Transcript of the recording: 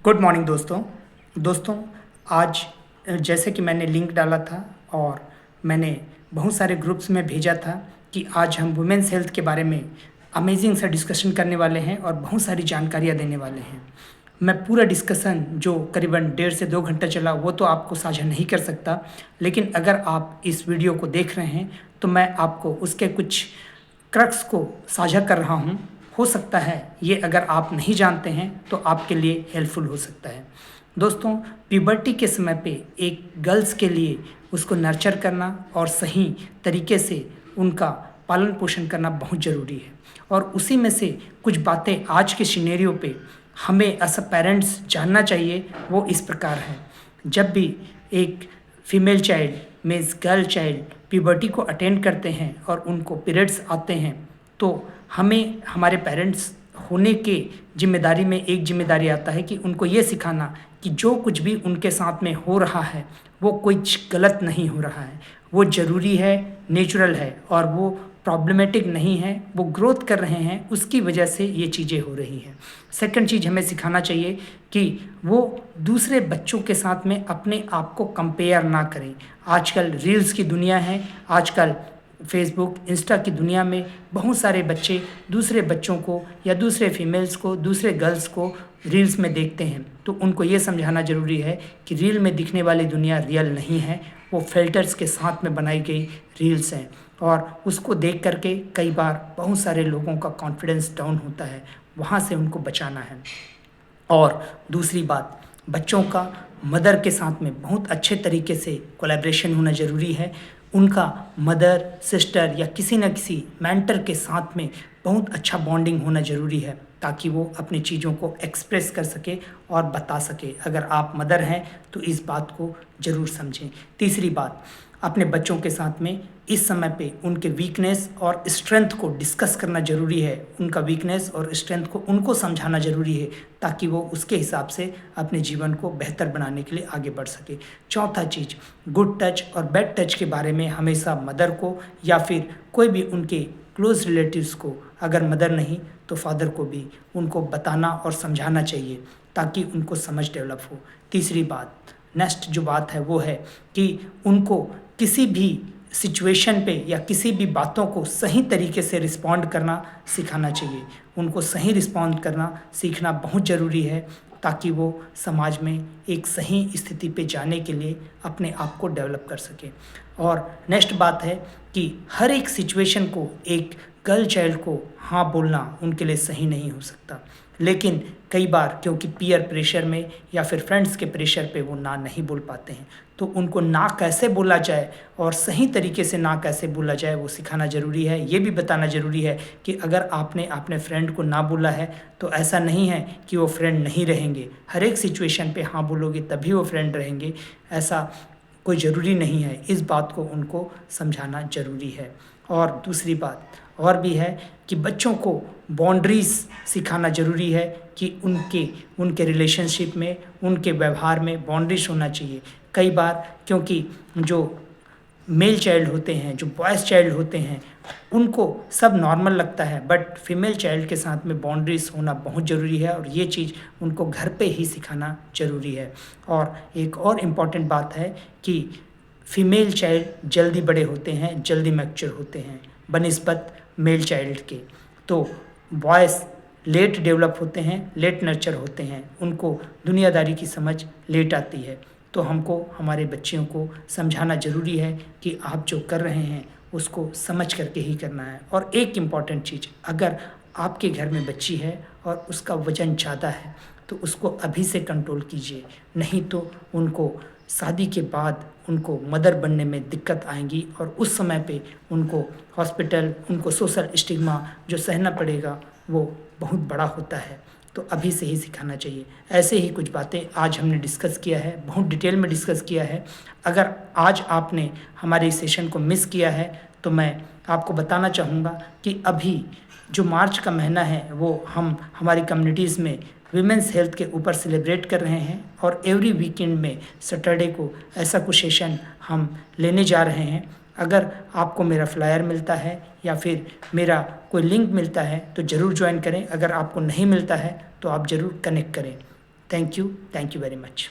Good morning दोस्तों। आज जैसे कि मैंने लिंक डाला था और मैंने बहुत सारे ग्रुप्स में भेजा था कि आज हम वुमेन्स हेल्थ के बारे में अमेजिंग सा डिस्कशन करने वाले हैं और बहुत सारी जानकारियाँ देने वाले हैं। मैं पूरा डिस्कशन जो करीबन 1.5 से 2 घंटा चला वो तो आपको साझा नहीं कर सकता, लेकिन अगर आप इस वीडियो को देख रहे हैं तो मैं आपको उसके कुछ क्रक्स को साझा कर रहा हूँ। हो सकता है ये अगर आप नहीं जानते हैं तो आपके लिए हेल्पफुल हो सकता है। दोस्तों, प्यूबर्टी के समय पे एक गर्ल्स के लिए उसको नर्चर करना और सही तरीके से उनका पालन पोषण करना बहुत ज़रूरी है। और उसी में से कुछ बातें आज के सिनेरियो पे हमें एज अ पेरेंट्स जानना चाहिए। वो इस प्रकार है, जब भी एक female child means girl child puberty को अटेंड करते हैं और उनको पीरियड्स आते हैं तो हमें हमारे पेरेंट्स होने के जिम्मेदारी में एक जिम्मेदारी आता है कि उनको ये सिखाना कि जो कुछ भी उनके साथ में हो रहा है वो कुछ गलत नहीं हो रहा है, वो ज़रूरी है, नेचुरल है और वो प्रॉब्लमेटिक नहीं है। वो ग्रोथ कर रहे हैं, उसकी वजह से ये चीज़ें हो रही हैं। सेकंड चीज़ हमें सिखाना चाहिए कि वो दूसरे बच्चों के साथ में अपने आप को कंपेयर ना करें। आजकल रील्स की दुनिया है, आजकल फेसबुक इंस्टा की दुनिया में बहुत सारे बच्चे दूसरे बच्चों को या दूसरे फीमेल्स को, दूसरे गर्ल्स को रील्स में देखते हैं। तो उनको ये समझाना ज़रूरी है कि रील में दिखने वाली दुनिया रियल नहीं है, वो फिल्टर्स के साथ में बनाई गई रील्स हैं। और उसको देख करके कई बार बहुत सारे लोगों का कॉन्फिडेंस डाउन होता है, वहाँ से उनको बचाना है। और दूसरी बात, बच्चों का मदर के साथ में बहुत अच्छे तरीके से कोलैबोरेशन होना ज़रूरी है। उनका मदर, सिस्टर या किसी न किसी मेंटर के साथ में बहुत अच्छा बॉन्डिंग होना ज़रूरी है ताकि वो अपनी चीज़ों को एक्सप्रेस कर सके और बता सके। अगर आप मदर हैं तो इस बात को ज़रूर समझें। तीसरी बात, अपने बच्चों के साथ में इस समय पे उनके वीकनेस और स्ट्रेंथ को डिस्कस करना ज़रूरी है। उनका वीकनेस और स्ट्रेंथ को उनको समझाना ज़रूरी है ताकि वो उसके हिसाब से अपने जीवन को बेहतर बनाने के लिए आगे बढ़ सके। चौथा चीज़, गुड टच और बैड टच के बारे में हमेशा मदर को या फिर कोई भी उनके क्लोज रिलेटिव्स को, अगर मदर नहीं तो फादर को भी उनको बताना और समझाना चाहिए ताकि उनको समझ डेवलप हो। तीसरी बात, नेक्स्ट जो बात है वो है कि उनको किसी भी सिचुएशन पे या किसी भी बातों को सही तरीके से रिस्पॉन्ड करना सिखाना चाहिए। उनको सही रिस्पॉन्ड करना सीखना बहुत ज़रूरी है ताकि वो समाज में एक सही स्थिति पे जाने के लिए अपने आप को डेवलप कर सके। और नेक्स्ट बात है कि हर एक सिचुएशन को एक गर्ल चाइल्ड को हाँ बोलना उनके लिए सही नहीं हो सकता, लेकिन कई बार क्योंकि पीयर प्रेशर में या फिर फ्रेंड्स के प्रेशर पे वो ना नहीं बोल पाते हैं, तो उनको ना कैसे बोला जाए और सही तरीके से ना कैसे बोला जाए वो सिखाना ज़रूरी है। ये भी बताना ज़रूरी है कि अगर आपने अपने फ्रेंड को ना बोला है तो ऐसा नहीं है कि वो फ्रेंड नहीं रहेंगे। हर एक सिचुएशन पे हाँ बोलोगे तभी वो फ्रेंड रहेंगे, ऐसा कोई ज़रूरी नहीं है। इस बात को उनको समझाना ज़रूरी है। और दूसरी बात और भी है कि बच्चों को बाउंड्रीज़ सिखाना ज़रूरी है कि उनके रिलेशनशिप में, उनके व्यवहार में बाउंड्रीज होना चाहिए। कई बार क्योंकि जो मेल चाइल्ड होते हैं, जो बॉयज़ चाइल्ड होते हैं, उनको सब नॉर्मल लगता है, बट फीमेल चाइल्ड के साथ में बाउंड्रीज होना बहुत ज़रूरी है और ये चीज़ उनको घर पे ही सिखाना ज़रूरी है। और एक और इम्पॉर्टेंट बात है कि फीमेल चाइल्ड जल्दी बड़े होते हैं, जल्दी मैच्योर होते हैं बनिस्बत मेल चाइल्ड के। तो बॉयज़ लेट डेवलप होते हैं, लेट नर्चर होते हैं, उनको दुनियादारी की समझ लेट आती है। तो हमको हमारे बच्चियों को समझाना ज़रूरी है कि आप जो कर रहे हैं उसको समझ करके ही करना है। और एक इम्पॉर्टेंट चीज़, अगर आपके घर में बच्ची है और उसका वज़न ज़्यादा है तो उसको अभी से कंट्रोल कीजिए, नहीं तो उनको शादी के बाद उनको मदर बनने में दिक्कत आएंगी और उस समय पे उनको हॉस्पिटल, उनको सोशल स्टिग्मा जो सहना पड़ेगा वो बहुत बड़ा होता है। तो अभी से ही सिखाना चाहिए। ऐसे ही कुछ बातें आज हमने डिस्कस किया है, बहुत डिटेल में डिस्कस किया है। अगर आज आपने हमारे इस सेशन को मिस किया है तो मैं आपको बताना चाहूँगा कि अभी जो मार्च का महीना है वो हम हमारी कम्युनिटीज़ में वीमेंस हेल्थ के ऊपर सेलिब्रेट कर रहे हैं और एवरी वीकेंड में सैटरडे को ऐसा कुछ सेशन हम लेने जा रहे हैं। अगर आपको मेरा फ्लायर मिलता है या फिर मेरा कोई लिंक मिलता है तो ज़रूर ज्वाइन करें। अगर आपको नहीं मिलता है तो आप ज़रूर कनेक्ट करें। Thank you very much.